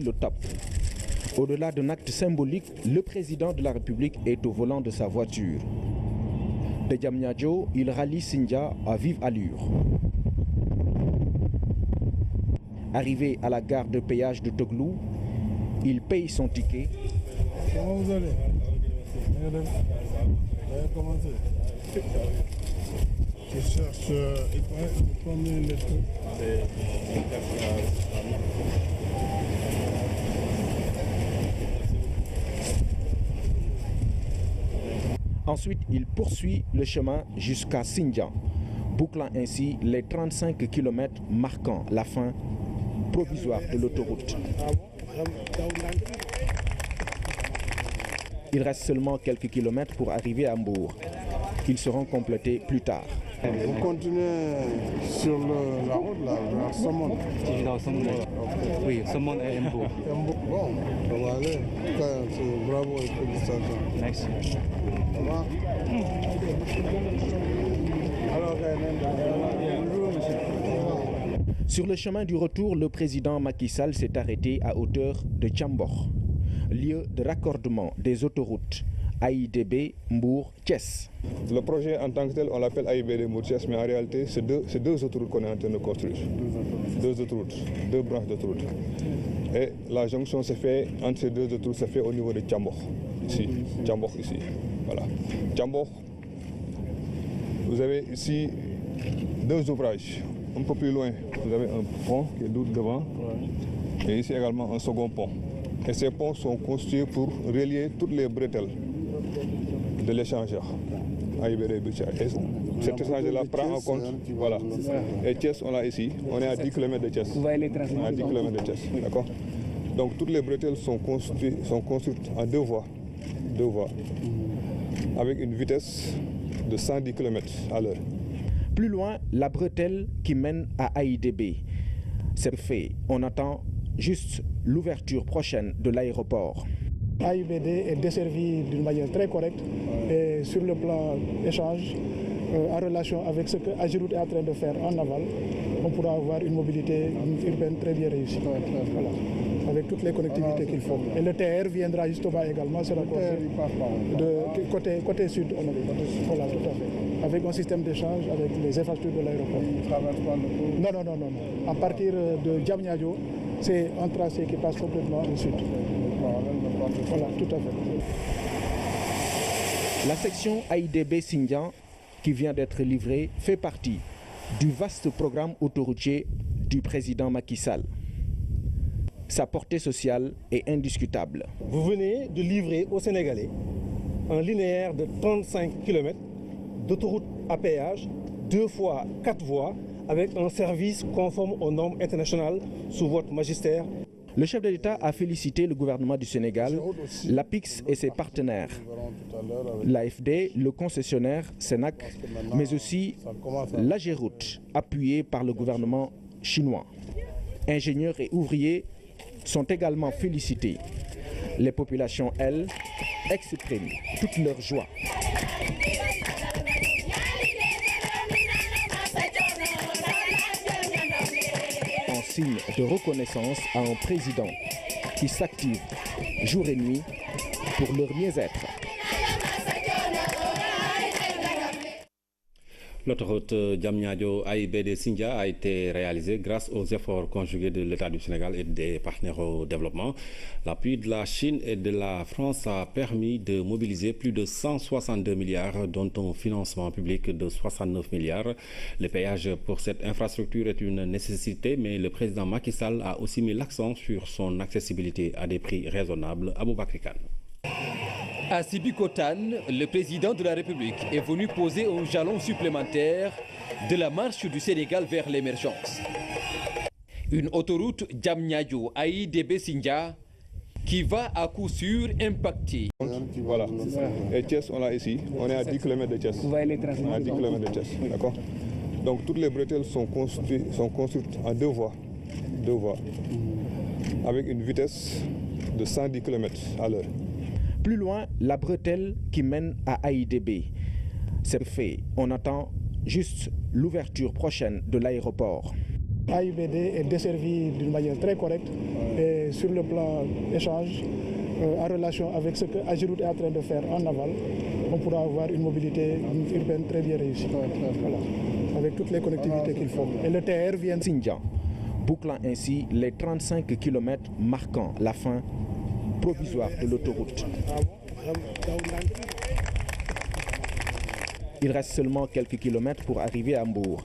Le top. Au-delà d'un acte symbolique, le président de la République est au volant de sa voiture. De Diamniadio, il rallie Sindia à vive allure. Arrivé à la gare de péage de Toglou, il paye son ticket. Comment vous allez? Je cherche combien de trucs. Ensuite, il poursuit le chemin jusqu'à Sindia, bouclant ainsi les 35 km marquant la fin provisoire de l'autoroute. Il reste seulement quelques kilomètres pour arriver à Mbour. Ils seront complétés plus tard. Vous continuez sur la route là, vers Somone. Oui, Somone et Mbour. Bon, on va aller. Bravo et félicitations. Merci. Sur le chemin du retour, le président Macky Sall s'est arrêté à hauteur de Tchambor, lieu de raccordement des autoroutes AIBD Mbour-Thiès. Le projet en tant que tel, on l'appelle AIBD Mbour-Thiès, mais en réalité, c'est deux autoroutes qu'on est en train de construire. Deux autoroutes, deux branches d'autoroutes. Et la jonction se fait entre ces deux autoroutes, se fait au niveau de Tchambor, ici. Tchambor, ici. Voilà. Tchambor, vous avez ici deux ouvrages. Un peu plus loin, vous avez un pont qui est devant, et ici également un second pont. Et ces ponts sont construits pour relier toutes les bretelles de l'échangeur AIBD Mbour-Thiès. Cet échangeur-là prend en compte, voilà. Et Thiès, on l'a ici, on est à 10 km de Thiès. On est à 10 km de Thiès, d'accord. Donc toutes les bretelles sont construites en deux voies, avec une vitesse de 110 km à l'heure. Plus loin, la bretelle qui mène à AIBD. C'est fait. On attend juste l'ouverture prochaine de l'aéroport. AIBD est desservi d'une manière très correcte et sur le plan échange, en relation avec ce que Agiroute est en train de faire en aval, on pourra avoir une mobilité urbaine très bien réussie. Voilà. Avec toutes les connectivités qu'il faut. Et le TR viendra justement également se raccorder de côté sud. Voilà, tout à fait. Avec un système d'échange avec les infrastructures de l'aéroport. Non. À partir de Diamniadio, c'est un tracé qui passe complètement au sud. Voilà, tout à fait. La section AIBD Sindian qui vient d'être livrée fait partie du vaste programme autoroutier du président Macky Sall. Sa portée sociale est indiscutable. Vous venez de livrer aux Sénégalais un linéaire de 35 km d'autoroute à péage, 2 fois 4 voies, avec un service conforme aux normes internationales sous votre magistère. Le chef de l'État a félicité le gouvernement du Sénégal, l'APIX et ses partenaires, l'AFD, le concessionnaire Sénac, mais aussi l'Ageroute, appuyé par le gouvernement chinois. Ingénieurs et ouvriers sont également félicités. Les populations, elles, expriment toute leur joie. En signe de reconnaissance à un président qui s'active jour et nuit pour leur mieux-être. L'autoroute Diamniadio AIBD Sindia a été réalisée grâce aux efforts conjugués de l'État du Sénégal et des partenaires au développement. L'appui de la Chine et de la France a permis de mobiliser plus de 162 milliards, dont un financement public de 69 milliards. Le péage pour cette infrastructure est une nécessité, mais le président Macky Sall a aussi mis l'accent sur son accessibilité à des prix raisonnables. Aboubakry Kane. À Sébikotane, le président de la République est venu poser un jalon supplémentaire de la marche du Sénégal vers l'émergence. Une autoroute Diamniadio AIBD Sindia qui va à coup sûr impacter. Voilà. Et Thiès, on l'a ici, on est à 10 km de Thiès. On est à 10 km de Thiès, d'accord. Donc toutes les bretelles sont construites en deux voies, avec une vitesse de 110 km à l'heure. Plus loin, la bretelle qui mène à AIBD. C'est fait. On attend juste l'ouverture prochaine de l'aéroport. AIBD est desservi d'une manière très correcte et sur le plan échange, en relation avec ce que Ageroute est en train de faire en aval, on pourra avoir une mobilité urbaine très bien réussie. Voilà. Avec toutes les connectivités qu'il faut. Et le TR vient de Sindia, bouclant ainsi les 35 km marquant la fin provisoire de l'autoroute. Il reste seulement quelques kilomètres pour arriver à Mbour.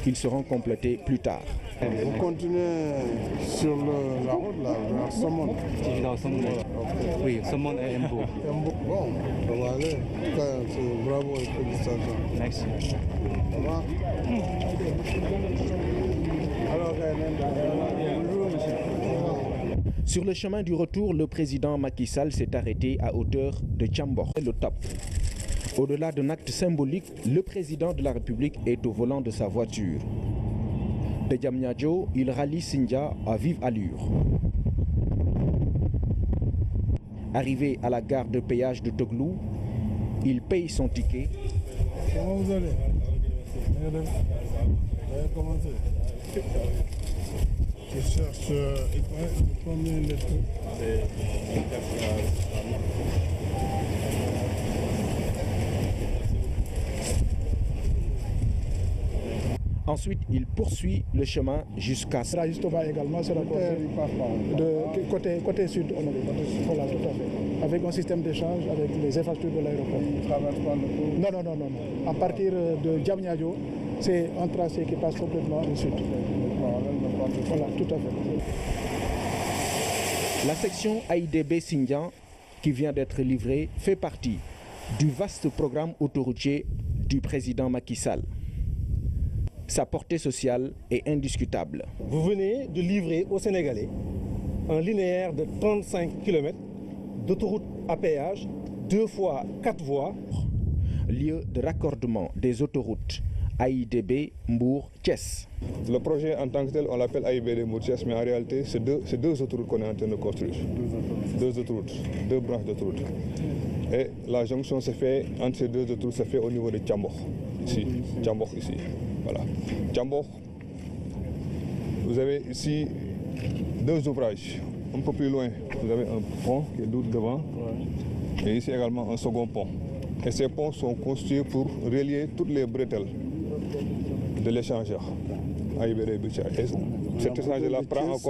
Ils seront complétés plus tard. Vous continuez sur la route là, vers Somone. Oui, Somone et Mbour. Bon, ça va aller. En tout cas, c'est bravo et félicitations. Merci. Ça va? Bonjour monsieur. Sur le chemin du retour, le président Macky Sall s'est arrêté à hauteur de Tchambor. Le top. Au-delà d'un acte symbolique, le président de la République est au volant de sa voiture. De Diamniadio, il rallie Sindia à vive allure. Arrivé à la gare de péage de Toglou, il paye son ticket. Comment vous allez? Vous avez commencé? Je cherche combien de trucs? Ensuite, il poursuit le chemin jusqu'à... Justement également se rapporter de côté sud. Voilà, tout à fait. Avec un système d'échange avec les infrastructures de l'aéroport. Il ne traverse pas le cours? Non. À partir de Diamniadio, c'est un tracé qui passe complètement au sud. Voilà, tout à fait. La section AIBD Sindian, qui vient d'être livrée, fait partie du vaste programme autoroutier du président Macky Sall. Sa portée sociale est indiscutable. Vous venez de livrer aux Sénégalais un linéaire de 35 km d'autoroute à péage, 2 fois 4 voies. Lieu de raccordement des autoroutes AIBD Mbour-Thiès. Le projet en tant que tel, on l'appelle AIBD Mbour-Thiès, mais en réalité, c'est deux autoroutes qu'on est en train de construire. Deux autoroutes, 2 branches d'autoroute. Et la jonction se fait entre ces 2 autoroutes, se fait au niveau de Tchambor. Ici, Tchambor ici. Voilà. Tchambor, vous avez ici 2 ouvrages. Un peu plus loin, vous avez un pont qui est devant. Et ici également un second pont. Et ces ponts sont construits pour relier toutes les bretelles de l'échangeur AIBD. Cet échangeur-là prend en compte